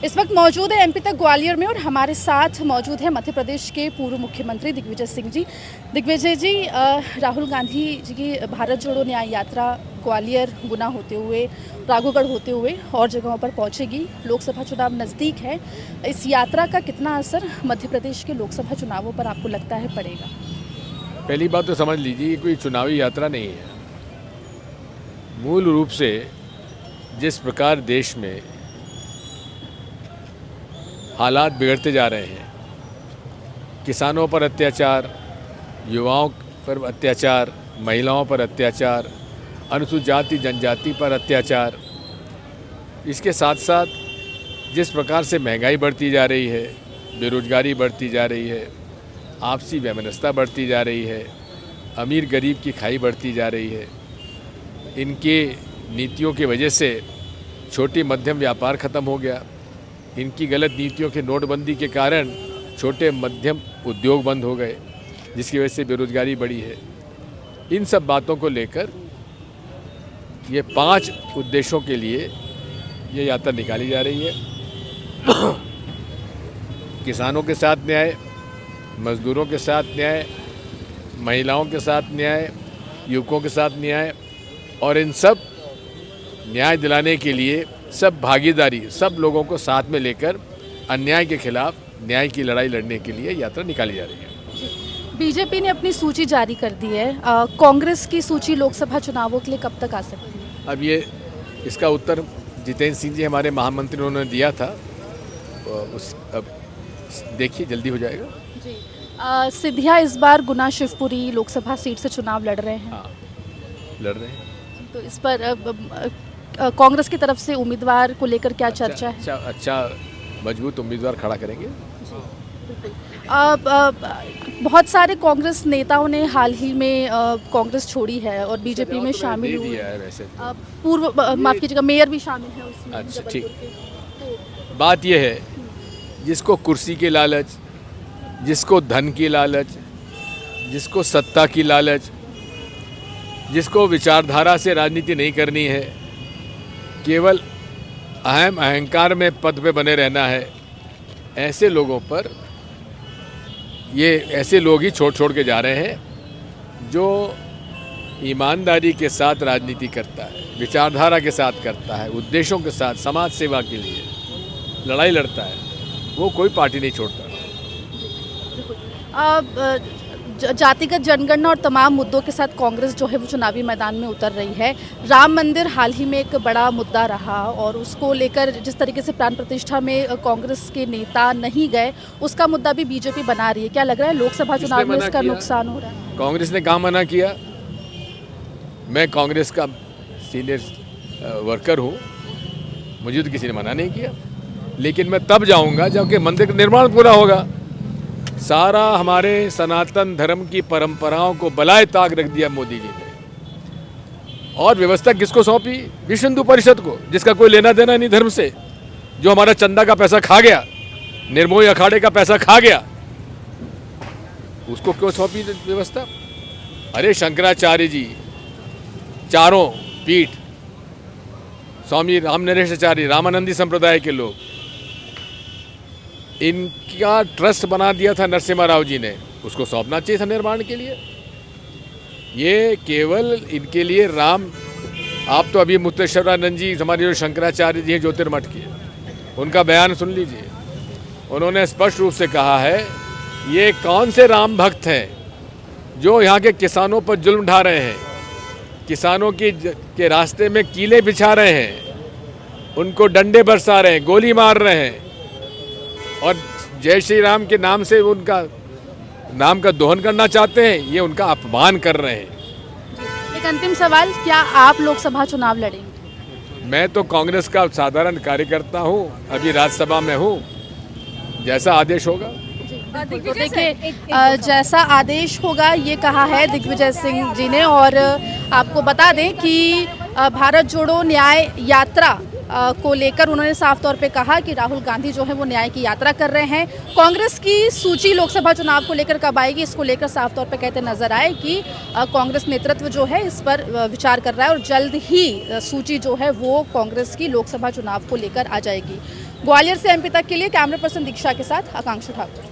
इस वक्त मौजूद है एमपी तक ग्वालियर में और हमारे साथ मौजूद है मध्य प्रदेश के पूर्व मुख्यमंत्री दिग्विजय सिंह जी। दिग्विजय जी, राहुल गांधी जी की भारत जोड़ो न्याय यात्रा ग्वालियर, गुना होते हुए, राघोगढ़ होते हुए और जगहों पर पहुंचेगी। लोकसभा चुनाव नज़दीक है। इस यात्रा का कितना असर मध्य प्रदेश के लोकसभा चुनावों पर आपको लगता है पड़ेगा? पहली बात तो समझ लीजिए, कोई चुनावी यात्रा नहीं है। मूल रूप से जिस प्रकार देश में हालात बिगड़ते जा रहे हैं, किसानों पर अत्याचार, युवाओं पर अत्याचार, महिलाओं पर अत्याचार, अनुसूचित जाति जनजाति पर अत्याचार, इसके साथ साथ जिस प्रकार से महंगाई बढ़ती जा रही है, बेरोजगारी बढ़ती जा रही है, आपसी वैमनस्यता बढ़ती जा रही है, अमीर गरीब की खाई बढ़ती जा रही है, इनके नीतियों की वजह से छोटी मध्यम व्यापार ख़त्म हो गया। इनकी गलत नीतियों के नोटबंदी के कारण छोटे मध्यम उद्योग बंद हो गए, जिसकी वजह से बेरोजगारी बढ़ी है। इन सब बातों को लेकर ये 5 उद्देश्यों के लिए ये यात्रा निकाली जा रही है। किसानों के साथ न्याय, मजदूरों के साथ न्याय, महिलाओं के साथ न्याय, युवकों के साथ न्याय, और इन सब न्याय दिलाने के लिए सब भागीदारी, सब लोगों को साथ में लेकर अन्याय के खिलाफ न्याय की लड़ाई लड़ने के लिए यात्रा निकाली जा रही है। बीजेपी ने अपनी सूची जारी कर दी है। कांग्रेस की सूची लोकसभा चुनावों के लिए कब तक आ सकती है? अब ये इसका उत्तर जितेंद्र सिंह जी हमारे महामंत्री उन्होंने दिया था, अब देखिए जल्दी हो जाएगा जी। सिंधिया इस बार गुना शिवपुरी लोकसभा सीट से चुनाव लड़ रहे हैं। हाँ, लड़ रहे हैं। तो इस पर कांग्रेस की तरफ से उम्मीदवार को लेकर क्या चर्चा है? अच्छा मजबूत उम्मीदवार खड़ा करेंगे। बहुत सारे कांग्रेस नेताओं ने हाल ही में कांग्रेस छोड़ी है और बीजेपी में शामिल हुए हैं। वैसे पूर्व माफ कीजिएगा, मेयर भी शामिल है उसमें। अच्छा, ठीक। बात यह है, जिसको कुर्सी की लालच, जिसको धन की लालच, जिसको सत्ता की लालच, जिसको विचारधारा से राजनीति नहीं करनी है, केवल अहंकार में पद पे बने रहना है, ऐसे लोगों पर ऐसे लोग ही छोड़ के जा रहे हैं। जो ईमानदारी के साथ राजनीति करता है, विचारधारा के साथ करता है, उद्देश्यों के साथ समाज सेवा के लिए लड़ाई लड़ता है, वो कोई पार्टी नहीं छोड़ता। जातिगत जनगणना और तमाम मुद्दों के साथ कांग्रेस जो है वो चुनावी मैदान में उतर रही है। राम मंदिर हाल ही में एक बड़ा मुद्दा रहा और उसको लेकर जिस तरीके से प्राण प्रतिष्ठा में कांग्रेस के नेता नहीं गए, उसका मुद्दा भी बीजेपी बना रही है। क्या लग रहा है लोकसभा चुनाव में इसका नुकसान हो रहा है? कांग्रेस ने कहाँ मना किया? मैं कांग्रेस का सीनियर वर्कर हूँ, मुझे तो किसी ने मना नहीं किया, लेकिन मैं तब जाऊँगा जबकि मंदिर का निर्माण पूरा होगा। सारा हमारे सनातन धर्म की परंपराओं को बलाए ताक रख दिया मोदी जी ने, और व्यवस्था किसको सौंपी? विश्व हिंदू परिषद को, जिसका कोई लेना देना नहीं धर्म से, जो हमारा चंदा का पैसा खा गया, निर्मोही अखाड़े का पैसा खा गया, उसको क्यों सौंपी व्यवस्था? अरे शंकराचार्य जी, चारों पीठ, स्वामी रामनरेशाचार्य, रामानंदी संप्रदाय के लोग, इनका ट्रस्ट बना दिया था नरसिम्हा राव जी ने, उसको सौंपना चाहिए था निर्माण के लिए। ये केवल इनके लिए राम, आप तो अभी मुक्तेश्वरानंद जी, हमारे जो शंकराचार्य जी हैं ज्योतिर्मठ के, उनका बयान सुन लीजिए। उन्होंने स्पष्ट रूप से कहा है, ये कौन से राम भक्त हैं जो यहाँ के किसानों पर जुल्म ढा रहे हैं, किसानों के रास्ते में कीले बिछा रहे हैं, उनको डंडे बरसा रहे हैं, गोली मार रहे हैं, और जय श्री राम के नाम से उनका नाम का दोहन करना चाहते हैं। ये उनका अपमान कर रहे हैं। एक अंतिम सवाल, क्या आप लोकसभा चुनाव लड़ेंगे? मैं तो कांग्रेस का साधारण कार्यकर्ता हूँ, अभी राज्यसभा में हूँ, जैसा आदेश होगा। तो देखिए, जैसा आदेश होगा ये कहा है दिग्विजय सिंह जी ने। और आपको बता दें कि भारत जोड़ो न्याय यात्रा को लेकर उन्होंने साफ तौर पे कहा कि राहुल गांधी जो है वो न्याय की यात्रा कर रहे हैं। कांग्रेस की सूची लोकसभा चुनाव को लेकर कब आएगी, इसको लेकर साफ तौर पे कहते नजर आए कि कांग्रेस नेतृत्व जो है इस पर विचार कर रहा है और जल्द ही सूची जो है वो कांग्रेस की लोकसभा चुनाव को लेकर आ जाएगी। ग्वालियर से एमपी तक के लिए कैमरा पर्सन दीक्षा के साथ आकांक्षा ठाकुर।